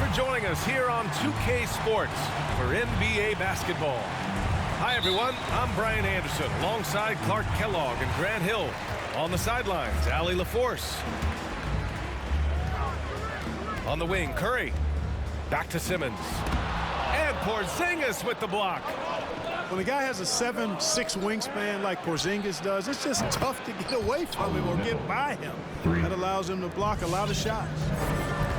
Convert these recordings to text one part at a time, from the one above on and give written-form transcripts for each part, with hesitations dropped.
for joining us here on 2K Sports for NBA basketball. Hi, everyone. I'm Brian Anderson alongside Clark Kellogg and Grant Hill. On the sidelines, Allie LaForce. On the wing, Curry. Back to Simmons. And Porzingis with the block. When a guy has a 7'6" wingspan like Porzingis does, it's just tough to get away from him or get by him. That allows him to block a lot of shots.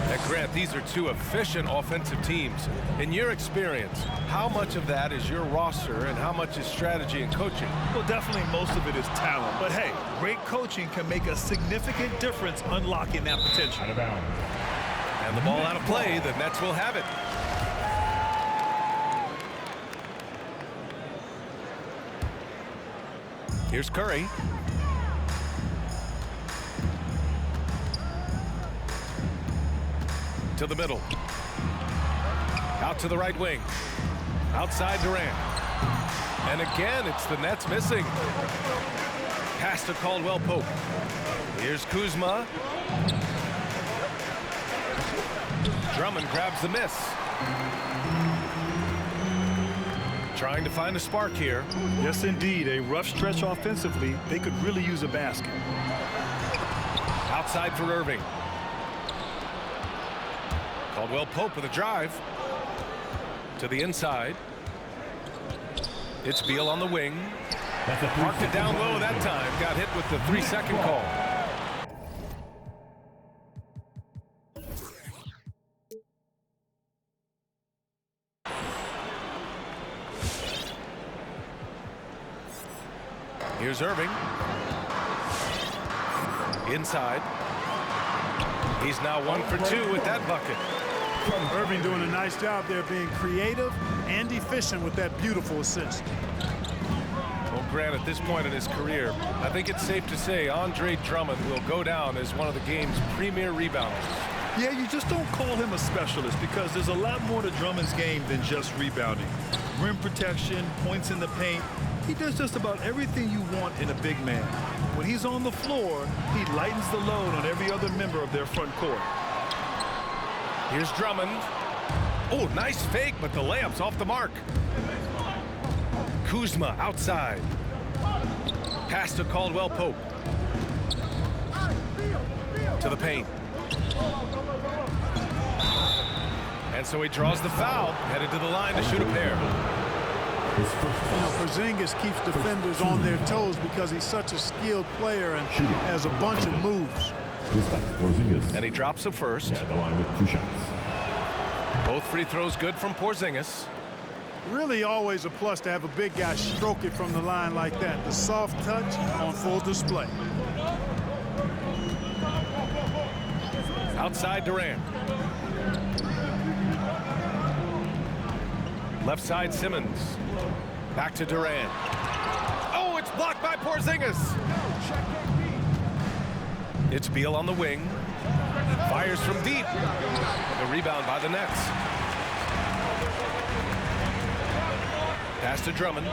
And Grant, these are two efficient offensive teams. In your experience, how much of that is your roster and how much is strategy and coaching? Well, definitely most of it is talent. But hey, great coaching can make a significant difference unlocking that potential. Out of bounds. And the ball out of play, the Nets will have it. Here's Curry. To the middle. Out to the right wing. Outside Durant. And again, it's the Nets missing. Pass to Caldwell Pope. Here's Kuzma. Drummond grabs the miss. Trying to find a spark here. Yes, indeed. A rough stretch offensively. They could really use a basket. Outside for Irving. Caldwell Pope with a drive. To the inside. It's Beal on the wing. Marked it down low that time. Got hit with the 3-second call. Here's Irving. Inside. He's now 1 for 2 with that bucket. Irving doing a nice job there being creative and efficient with that beautiful assist. Well, Grant, at this point in his career, I think it's safe to say Andre Drummond will go down as one of the game's premier rebounders. Yeah, you just don't call him a specialist because there's a lot more to Drummond's game than just rebounding. Rim protection, points in the paint. He does just about everything you want in a big man. When he's on the floor, he lightens the load on every other member of their front court. Here's Drummond. Oh, nice fake, but the layup's off the mark. Kuzma outside. Pass to Caldwell Pope. To the paint. And so he draws the foul, headed to the line to shoot a pair. You know, Porzingis keeps defenders on their toes because he's such a skilled player and has a bunch of moves. And he drops the first. Both free throws good from Porzingis. Really always a plus to have a big guy stroke it from the line like that. The soft touch on full display. Outside Durant. Left side Simmons. Back to Durant. Oh, it's blocked by Porzingis. It's Beal on the wing. Fires from deep. The rebound by the Nets. Pass to Drummond.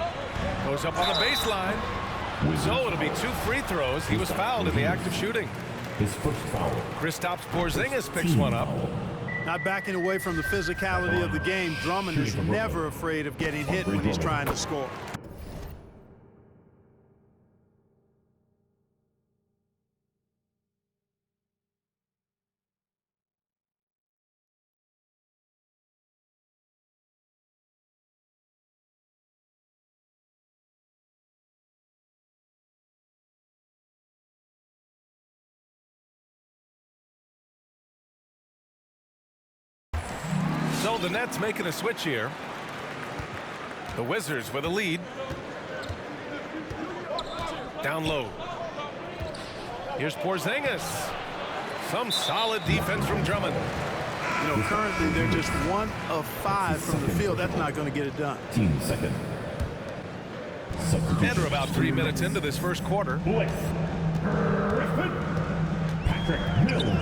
Goes up on the baseline. So it'll be 2 free throws. He was fouled in the act of shooting. His first foul. Kristaps Porzingis picks one up. Not backing away from the physicality of the game, Drummond is never afraid of getting hit when he's trying to score. So the Nets making a switch here. The Wizards with a lead. Down low. Here's Porzingis. Some solid defense from Drummond. You know, currently they're just 1 of 5 from the field. That's not going to get it done. 15 seconds. And we're about 3 minutes into this first quarter.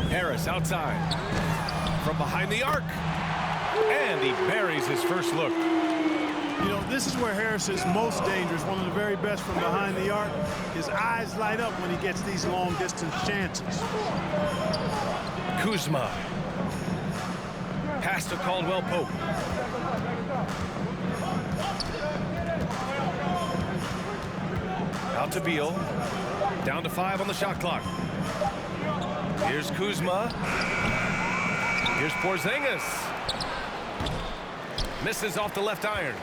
Harris outside. From behind the arc. And he buries his first look. You know, this is where Harris is most dangerous, one of the very best from behind the arc. His eyes light up when he gets these long-distance chances. Kuzma. Pass to Caldwell Pope. Out to Beal. Down to 5 on the shot clock. Here's Kuzma. Here's Porzingis. Misses off the left iron.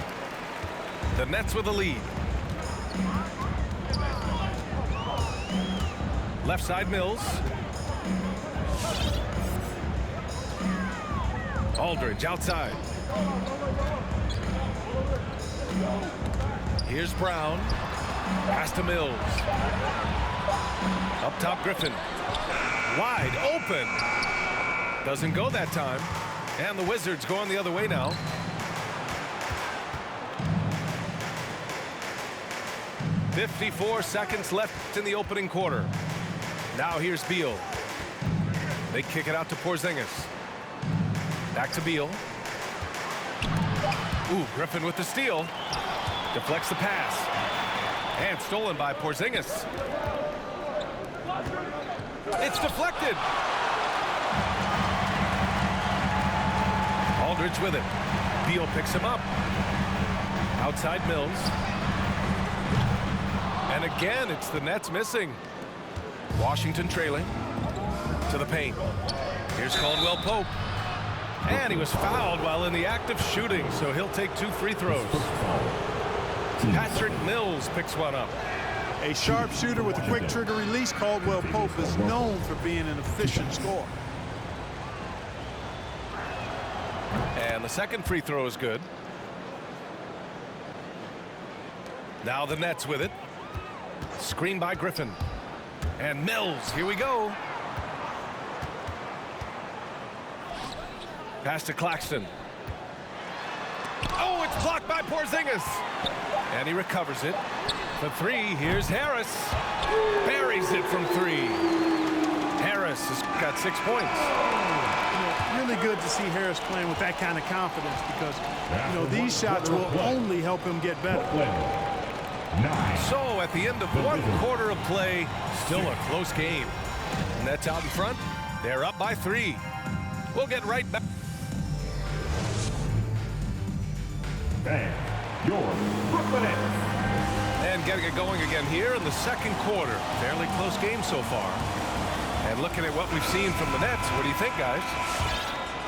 The Nets with the lead. Left side Mills. Aldridge outside. Here's Brown. Pass to Mills. Up top Griffin. Wide open. Doesn't go that time. And the Wizards going the other way now. .54 seconds left in the opening quarter. Now here's Beal. They kick it out to Porzingis. Back to Beal. Ooh, Griffin with the steal. Deflects the pass. And stolen by Porzingis. It's deflected. Aldridge with it. Beal picks him up. Outside Mills. And again, it's the Nets missing. Washington trailing to the paint. Here's Caldwell Pope. And he was fouled while in the act of shooting, so he'll take 2 free throws. Patrick Mills picks one up. A sharp shooter with a quick trigger release, Caldwell Pope is known for being an efficient scorer. And the second free throw is good. Now the Nets with it. Screen by Griffin. And Mills, here we go. Pass to Claxton. Oh, it's blocked by Porzingis. And he recovers it. For 3, here's Harris. Buries it from 3. Harris has got 6 points. Really good to see Harris playing with that kind of confidence because, these shots will only help him get better. So at the end of 1 quarter of play, still a close game. Nets out in front. They're up by 3. We'll get right back. Your Brooklyn Nets. And getting it going again here in the second quarter. Fairly close game so far. And looking at what we've seen from the Nets, what do you think, guys?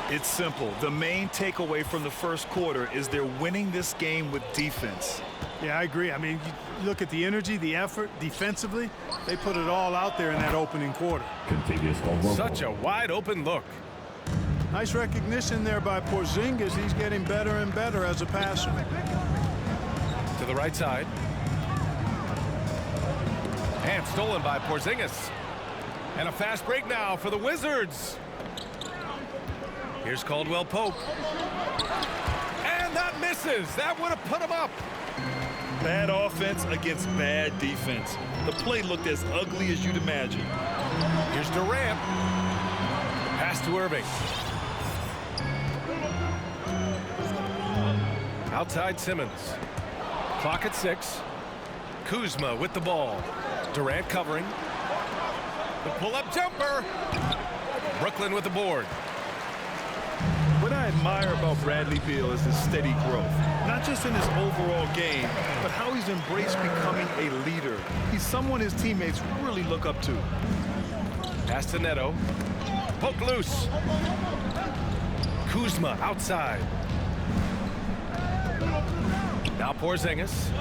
It's simple. The main takeaway from the first quarter is they're winning this game with defense. Yeah, I agree. I mean, you look at the energy, the effort, defensively, they put it all out there in that opening quarter. Such a wide open look. Nice recognition there by Porzingis. He's getting better and better as a passer. To the right side. And stolen by Porzingis. And a fast break now for the Wizards. Here's Caldwell Pope. And that misses. That would have put him up. Bad offense against bad defense. The play looked as ugly as you'd imagine. Here's Durant. Pass to Irving. Outside Simmons. Clock at 6. Kuzma with the ball. Durant covering. The pull-up jumper. Brooklyn with the board. What I admire about Bradley Beal is his steady growth. Not just in his overall game, but how he's embraced becoming a leader. He's someone his teammates really look up to. Pass to Neto. Poke loose. Kuzma outside. Now Porzingis.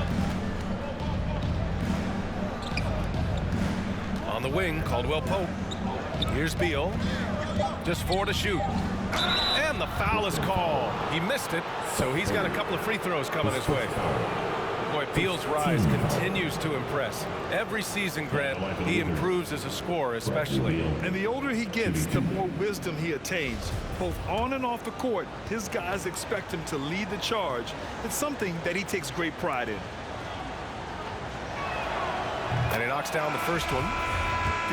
On the wing, Caldwell Pope. Here's Beal. Just 4 to shoot. And the foul is called. He missed it, so he's got a couple of free throws coming his way. Boy, Beal's rise continues to impress. Every season, Grant, he improves as a scorer, especially. And the older he gets, the more wisdom he attains. Both on and off the court, his guys expect him to lead the charge. It's something that he takes great pride in. And he knocks down the first one.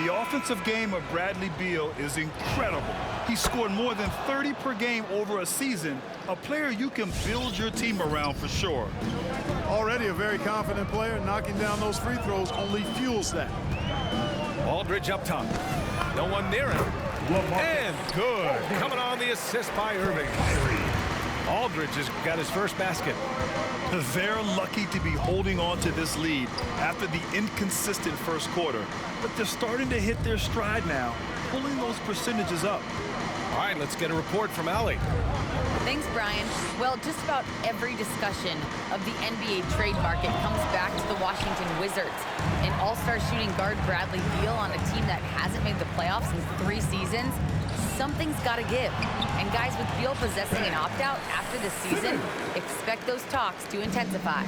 The offensive game of Bradley Beal is incredible. He scored more than 30 per game over a season, a player you can build your team around for sure. Already a very confident player. Knocking down those free throws only fuels that. Aldridge up top. No one near him. And good. Coming on the assist by Irving. Aldridge has got his first basket. They're lucky to be holding on to this lead after the inconsistent first quarter. But they're starting to hit their stride now, pulling those percentages up. All right, let's get a report from Allie. Thanks, Brian. Well, just about every discussion of the NBA trade market comes back to the Washington Wizards. An all-star shooting guard Bradley Beal on a team that hasn't made the playoffs in 3 seasons. Something's got to give. And guys, with Beal possessing an opt-out after this season, expect those talks to intensify.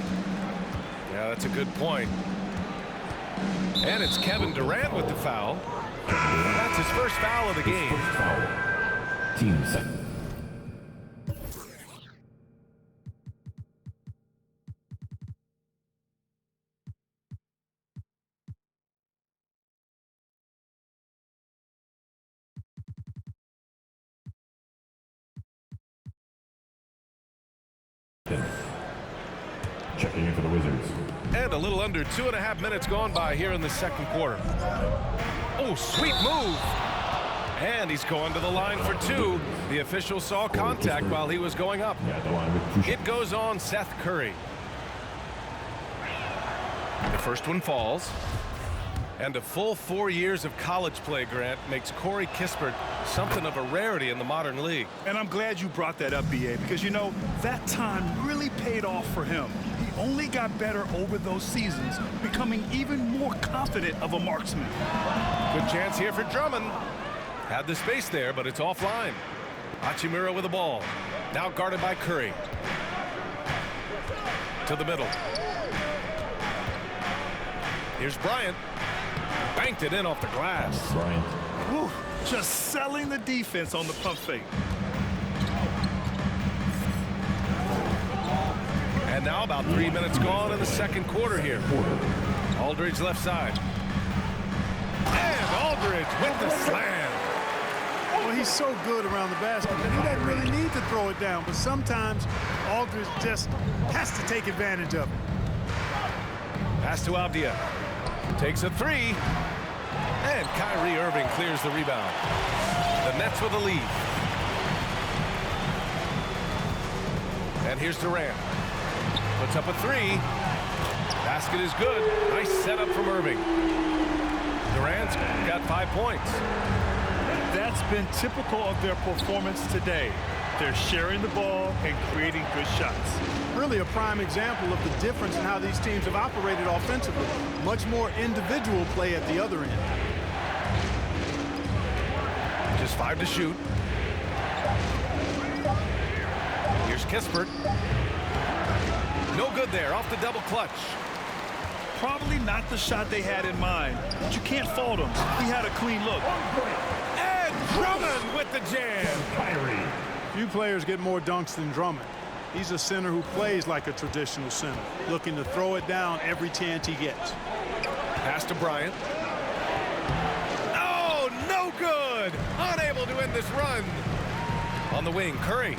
Yeah, that's a good point. And it's Kevin Durant with the foul. That's his first foul of the game. Team second. Checking in for the Wizards. And a little under 2.5 minutes gone by here in the second quarter. Oh, sweet move. And he's going to the line for 2. The official saw contact while he was going up. It goes on Seth Curry. The first one falls. And a full 4 years of college play, Grant, makes Corey Kispert something of a rarity in the modern league. And I'm glad you brought that up, B.A., because, you know, that time really paid off for him. He only got better over those seasons, becoming even more confident of a marksman. Good chance here for Drummond. Had the space there, but it's offline. Hachimura with the ball. Now guarded by Curry. To the middle. Here's Bryant. Banked it in off the glass. Bryant. Whew, just selling the defense on the pump fake. And now about 3 minutes gone in the second quarter here. Aldridge left side. And Aldridge with the slam. Well, he's so good around the basket that he doesn't really need to throw it down. But sometimes Aldridge just has to take advantage of it. Pass to Avdia. Takes a 3. And Kyrie Irving clears the rebound. The Nets with a lead. And here's Durant. Puts up a 3. Basket is good. Nice setup from Irving. Durant's got 5 points. That's been typical of their performance today. They're sharing the ball and creating good shots. Really a prime example of the difference in how these teams have operated offensively. Much more individual play at the other end. Just 5 to shoot. Here's Kispert. No good there, off the double clutch. Probably not the shot they had in mind, but you can't fault him. He had a clean look. And Drummond with the jam. Kyrie. Few players get more dunks than Drummond. He's a center who plays like a traditional center, looking to throw it down every chance he gets. Pass to Bryant. Oh, no good. Unable to end this run. On the wing, Curry.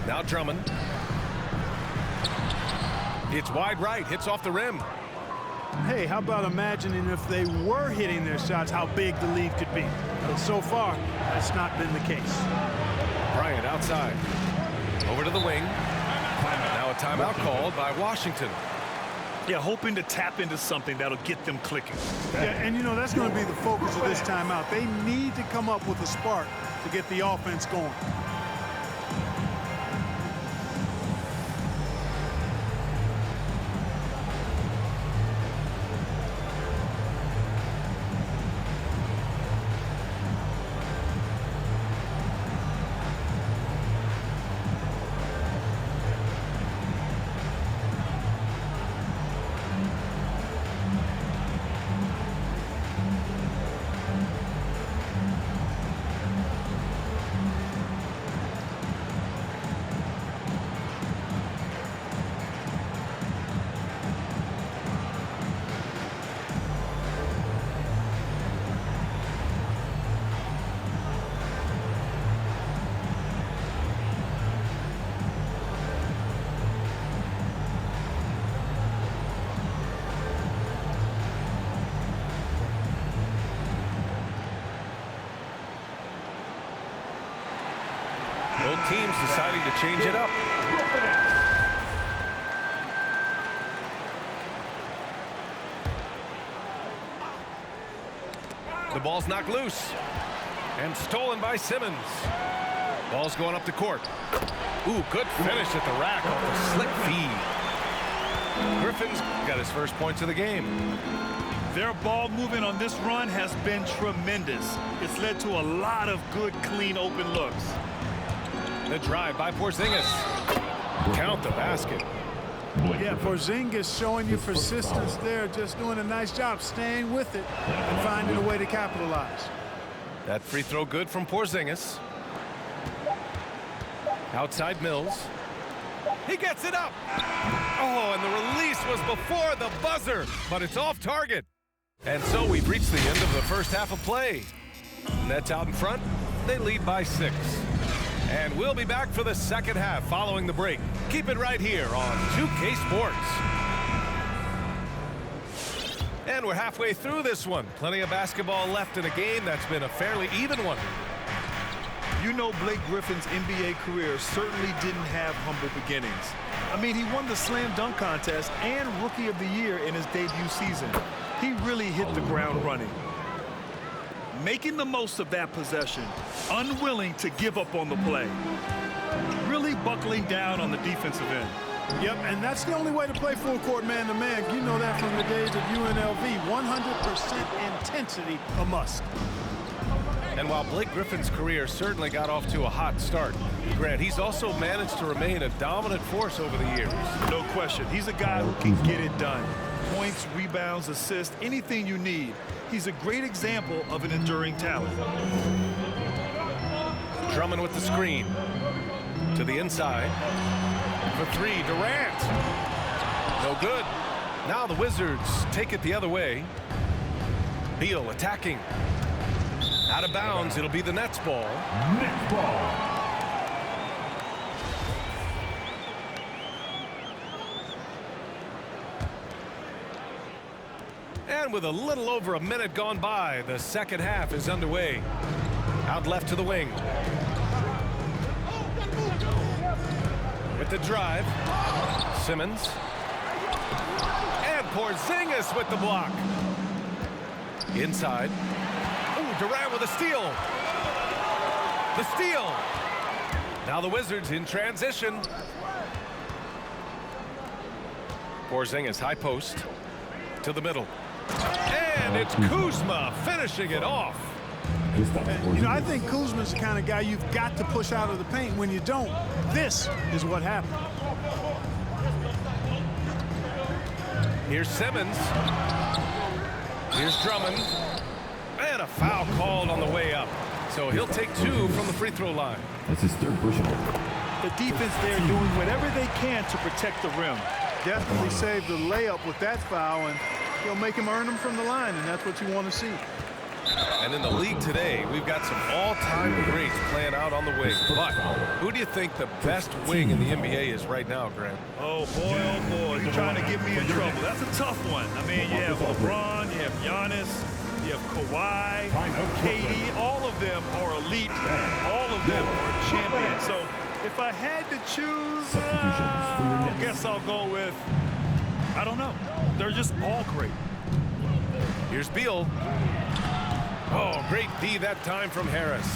Now Drummond. It's wide right, hits off the rim. Hey, how about imagining if they were hitting their shots, how big the lead could be? But so far, that's not been the case. Bryant outside. Over to the wing. Now a timeout called by Washington. Yeah, hoping to tap into something that'll get them clicking. Yeah, and you know, that's going to be the focus of this timeout. They need to come up with a spark to get the offense going. Both teams deciding to change it up. The ball's knocked loose and stolen by Simmons. Ball's going up the court. Ooh, good finish at the rack off a slick feed. Griffin's got his first points of the game. Their ball movement on this run has been tremendous. It's led to a lot of good, clean, open looks. The drive by Porzingis. Count the basket. Yeah, Porzingis showing you persistence there, just doing a nice job staying with it and finding a way to capitalize. That free throw good from Porzingis. Outside Mills. He gets it up. Oh, and the release was before the buzzer, but it's off target. And so we've reached the end of the first half of play. Nets out in front. They lead by 6. And we'll be back for the second half following the break. Keep it right here on 2K Sports. And we're halfway through this one. Plenty of basketball left in a game that's been a fairly even one. You know, Blake Griffin's NBA career certainly didn't have humble beginnings. I mean, he won the slam dunk contest and Rookie of the Year in his debut season. He really hit the ground running. Making the most of that possession, unwilling to give up on the play. Really buckling down on the defensive end. Yep, and that's the only way to play full court man-to-man. You know that from the days of UNLV. 100% intensity, a must. And while Blake Griffin's career certainly got off to a hot start, Grant, he's also managed to remain a dominant force over the years. No question. He's a guy who can get it done. Points, rebounds, assists, anything you need. He's a great example of an enduring talent. Drummond with the screen. To the inside. For 3, Durant. No good. Now the Wizards take it the other way. Beal attacking. Out of bounds, it'll be the Nets ball. Nets ball. And with a little over a minute gone by, the second half is underway. Out left to the wing. With the drive. Simmons. And Porzingis with the block. Inside. Ooh, Durant with a steal. The steal. Now the Wizards in transition. Porzingis high post. To the middle. And it's Kuzma finishing it off. And, you know, I think Kuzma's the kind of guy you've got to push out of the paint. When you don't, this is what happened. Here's Simmons. Here's Drummond. And a foul called on the way up. So he'll take 2 from the free throw line. That's his 3rd personal. The defense there doing whatever they can to protect the rim. Definitely saved the layup with that foul, and he'll make him earn them from the line, and that's what you want to see. And in the league today, we've got some all-time greats playing out on the wing. But who do you think the best wing in the NBA is right now, Grant? Oh, boy, you're trying to get me in trouble. That's a tough one. I mean, you have LeBron, you have Giannis, you have Kawhi, KD. All of them are elite. All of them are champions. So if I had to choose, I guess I'll go with, I don't know. They're just all great. Here's Beal. Oh, great D that time from Harris.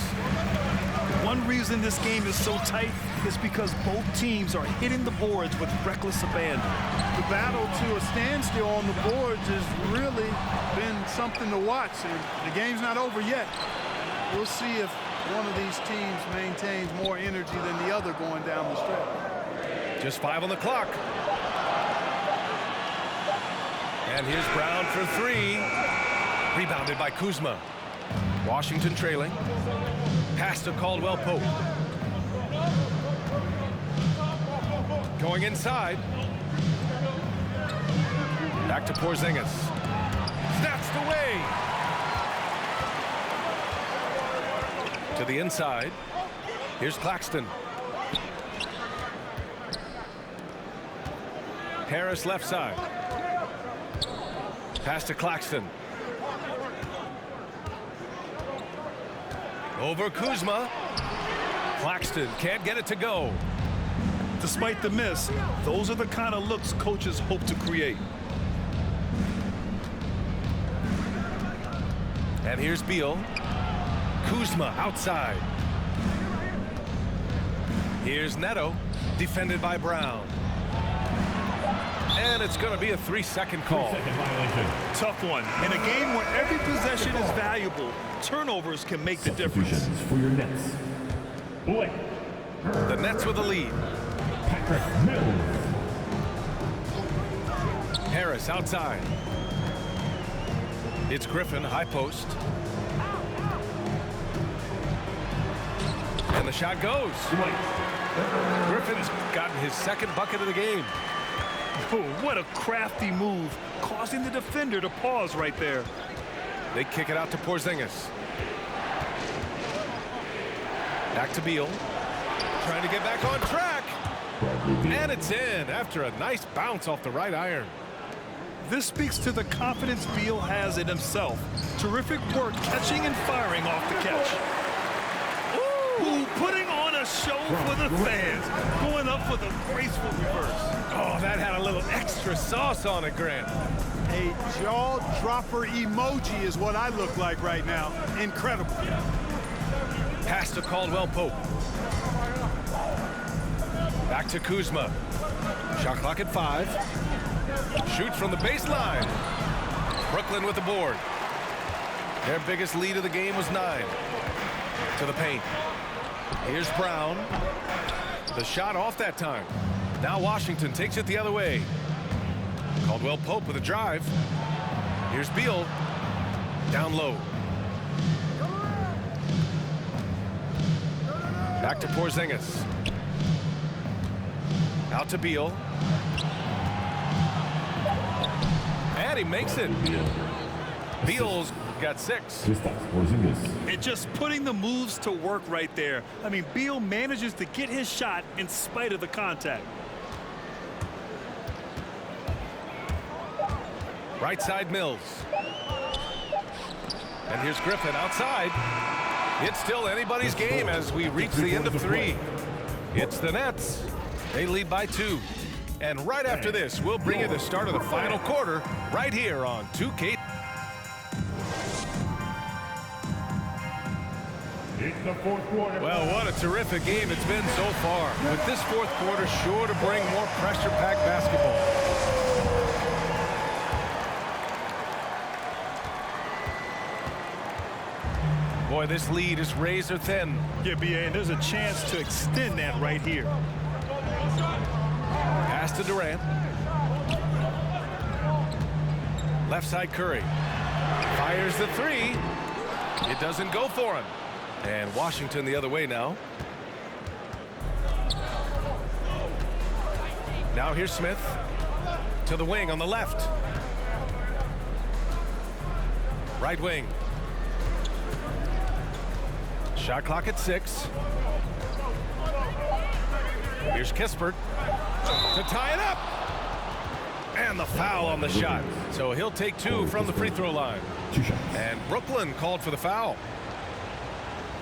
One reason this game is so tight is because both teams are hitting the boards with reckless abandon. The battle to a standstill on the boards has really been something to watch, and the game's not over yet. We'll see if one of these teams maintains more energy than the other going down the stretch. Just 5 on the clock. And here's Brown for 3. Rebounded by Kuzma. Washington trailing. Pass to Caldwell Pope. Going inside. Back to Porzingis. Snatched away. To the inside. Here's Claxton. Harris left side. Pass to Claxton. Over Kuzma. Claxton can't get it to go. Despite the miss, those are the kind of looks coaches hope to create. And here's Beal. Kuzma outside. Here's Neto, defended by Brown. And it's going to be a 3-second call. 3-second violation. Tough one. In a game where every possession is valuable, turnovers can make the difference. Substitutions for your Nets. Blake. The Nets with the lead. Patrick Mills. Harris outside. It's Griffin, high post. And the shot goes. Griffin's gotten his second bucket of the game. Oh, what a crafty move, causing the defender to pause right there. They kick it out to Porzingis. Back to Beal. Trying to get back on track. And it's in after a nice bounce off the right iron. This speaks to the confidence Beal has in himself. Terrific work catching and firing off the catch. Ooh, putting on a show for the fans. Going up for the graceful reverse. Oh, that had a little extra sauce on it, Grant. A jaw-dropper emoji is what I look like right now. Incredible. Pass to Caldwell Pope. Back to Kuzma. Shot clock at 5. Shoots from the baseline. Brooklyn with the board. Their biggest lead of the game was 9. To the paint. Here's Brown. The shot off that time. Now Washington takes it the other way. Caldwell Pope with a drive. Here's Beal. Down low. Back to Porzingis. Out to Beal. And he makes it. Beal's got 6. And just putting the moves to work right there. I mean, Beal manages to get his shot in spite of the contact. Right side Mills. And here's Griffin outside. It's still anybody's game as we reach the end of 3. It's the Nets. They lead by 2. And right after this, we'll bring you the start of the final quarter right here on 2K. It's the fourth quarter. Well, what a terrific game it's been so far. With this fourth quarter sure to bring more pressure-packed basketball. Boy, this lead is razor thin. Yeah, BA, and there's a chance to extend that right here. Pass to Durant. Left side Curry. Fires the 3. It doesn't go for him. And Washington the other way now. Now here's Smith. To the wing on the left. Right wing. Shot clock at 6. Here's Kispert to tie it up. And the foul on the shot. So he'll take 2 from the free throw line. 2 shots. And Brooklyn called for the foul.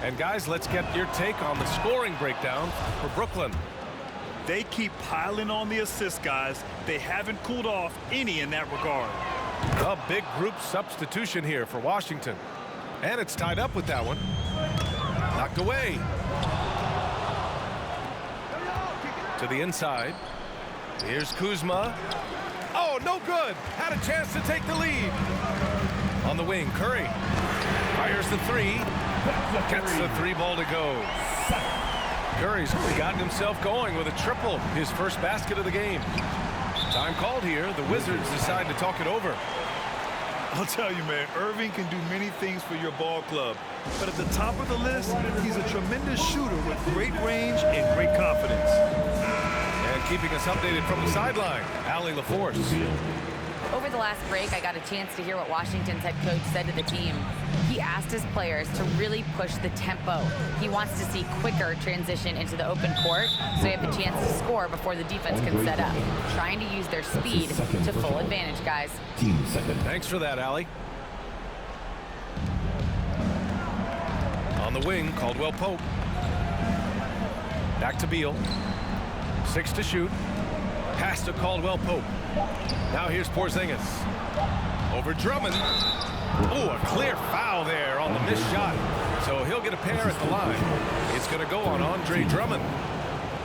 And guys, let's get your take on the scoring breakdown for Brooklyn. They keep piling on the assists, guys. They haven't cooled off any in that regard. A big group substitution here for Washington. And it's tied up with that one. Knocked away. To the inside. Here's Kuzma. Oh, no good. Had a chance to take the lead. On the wing, Curry. Fires the 3. Gets the 3 ball to go. Curry's gotten himself going with a triple. His first basket of the game. Time called here. The Wizards decide to talk it over. I'll tell you, man, Irving can do many things for your ball club. But at the top of the list, he's a tremendous shooter with great range and great confidence. And keeping us updated from the sideline, Allie LaForce. Over the last break, I got a chance to hear what Washington's head coach said to the team. He asked his players to really push the tempo. He wants to see quicker transition into the open court so they have the chance to score before the defense can set up. Trying to use their speed to full advantage, guys. Team second. Thanks for that, Allie. On the wing, Caldwell Pope. Back to Beal. 6 to shoot. Pass to Caldwell Pope. Now here's Porzingis. Over Drummond. Oh, a clear foul there on the missed shot. So he'll get a pair at the line. It's going to go on Andre Drummond.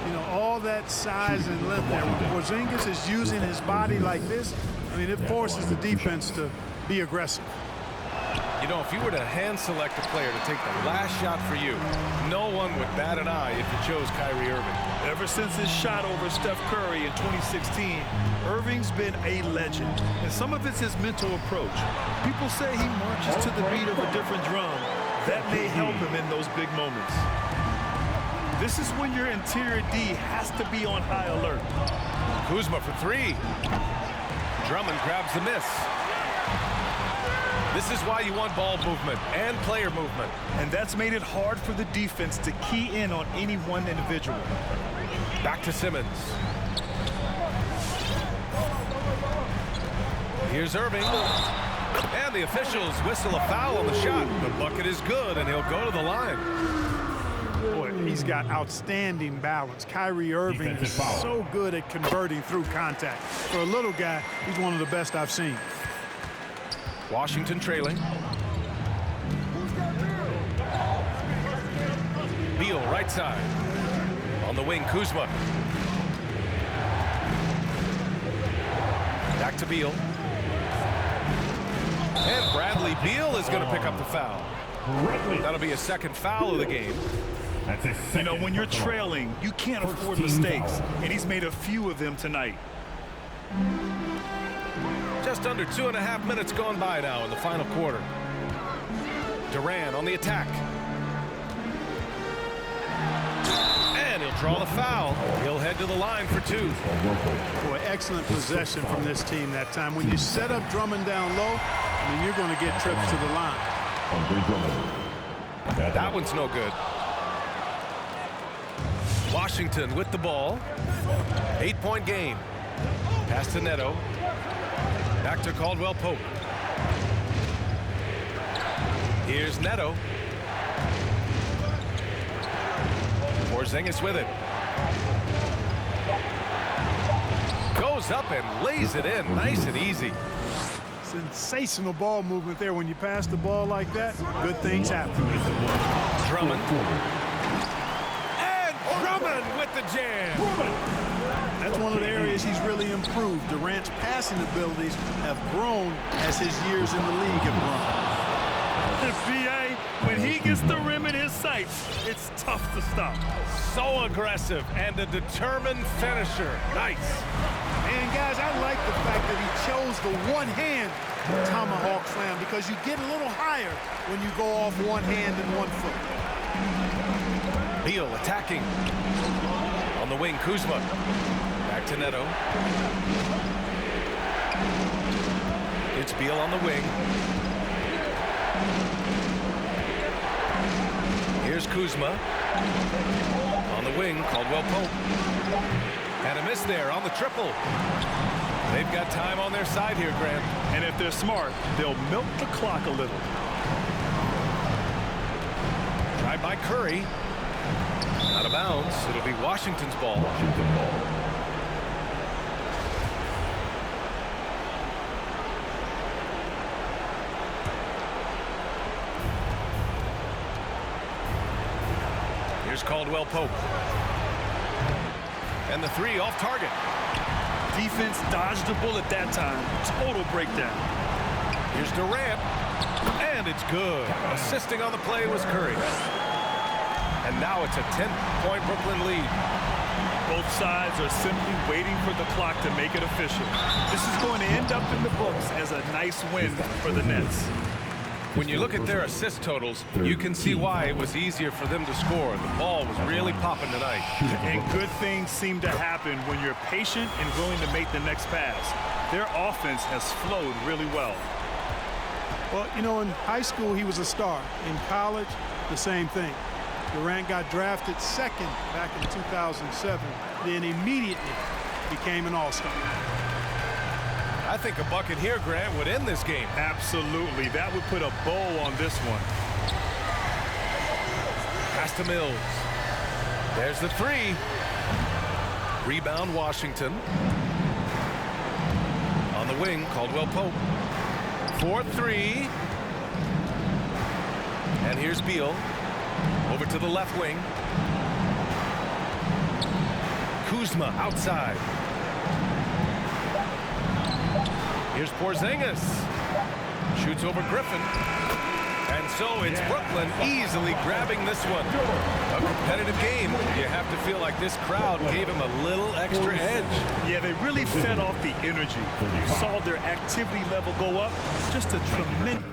You know, all that size and length there. When Porzingis is using his body like this, I mean, it forces the defense to be aggressive. You know, if you were to hand select a player to take the last shot for you, no one would bat an eye if you chose Kyrie Irving. Ever since his shot over Steph Curry in 2016, Irving's been a legend. And some of it's his mental approach. People say he marches to the beat of a different drum. That may help him in those big moments. This is when your interior D has to be on high alert. Kuzma for 3. Drummond grabs the miss. This is why you want ball movement and player movement. And that's made it hard for the defense to key in on any one individual. Back to Simmons. Here's Irving. And the officials whistle a foul on the shot. The bucket is good, and he'll go to the line. Boy, he's got outstanding balance. Kyrie Irving is so good at converting through contact. For a little guy, he's one of the best I've seen. Washington trailing. Beal right side. On the wing, Kuzma. Back to Beal. And Bradley Beal is going to pick up the foul. That'll be a second foul of the game. You know, when you're trailing, you can't afford mistakes, and he's made a few of them tonight. Just under 2.5 minutes gone by now in the final quarter. Durant on the attack. And he'll draw the foul. He'll head to the line for 2. Boy, excellent possession from this team that time. When you set up Drummond down low, I mean, you're going to get trips to the line. That one's no good. Washington with the ball. 8-point game. Pass to Neto. Back to Caldwell Pope. Here's Neto. Porzingis with it. Goes up and lays it in. Nice and easy. Sensational ball movement there. When you pass the ball like that, good things happen. Drummond. And Drummond with the jam. That's one of the areas he's really improved. Durant's passing abilities have grown as his years in the league have grown. B.A., when he gets the rim in his sights, it's tough to stop. So aggressive and a determined finisher. Nice. And guys, I like the fact that he chose the one-hand tomahawk slam because you get a little higher when you go off one hand and 1 foot. Beal attacking. On the wing, Kuzma. Back to Neto. It's Beal on the wing. Here's Kuzma. On the wing, Caldwell Pope. And a miss there on the triple. They've got time on their side here, Grant. And if they're smart, they'll milk the clock a little. Drive by Curry. Out of bounds. It'll be Washington's ball. Here's Caldwell Pope. And the 3 off target. Defense dodged the bullet that time. Total breakdown. Here's Durant. And it's good. Assisting on the play was Curry. And now it's a 10-point Brooklyn lead. Both sides are simply waiting for the clock to make it official. This is going to end up in the books as a nice win for the Nets. When you look at their assist totals, you can see why it was easier for them to score. The ball was really popping tonight. And good things seem to happen when you're patient and willing to make the next pass. Their offense has flowed really well. Well, you know, in high school, he was a star. In college, the same thing. Durant got drafted 2nd back in 2007, then immediately became an all-star. I think a bucket here, Grant, would end this game. Absolutely. That would put a bow on this one. Pass to Mills. There's the three. Rebound, Washington. On the wing, Caldwell Pope. 4-3. And here's Beal. Over to the left wing. Kuzma outside. Here's Porzingis. Shoots over Griffin. And so it's Brooklyn easily grabbing this one. A competitive game. You have to feel like this crowd gave him a little extra edge. Yeah, they really fed off the energy. You saw their activity level go up. Just a tremendous...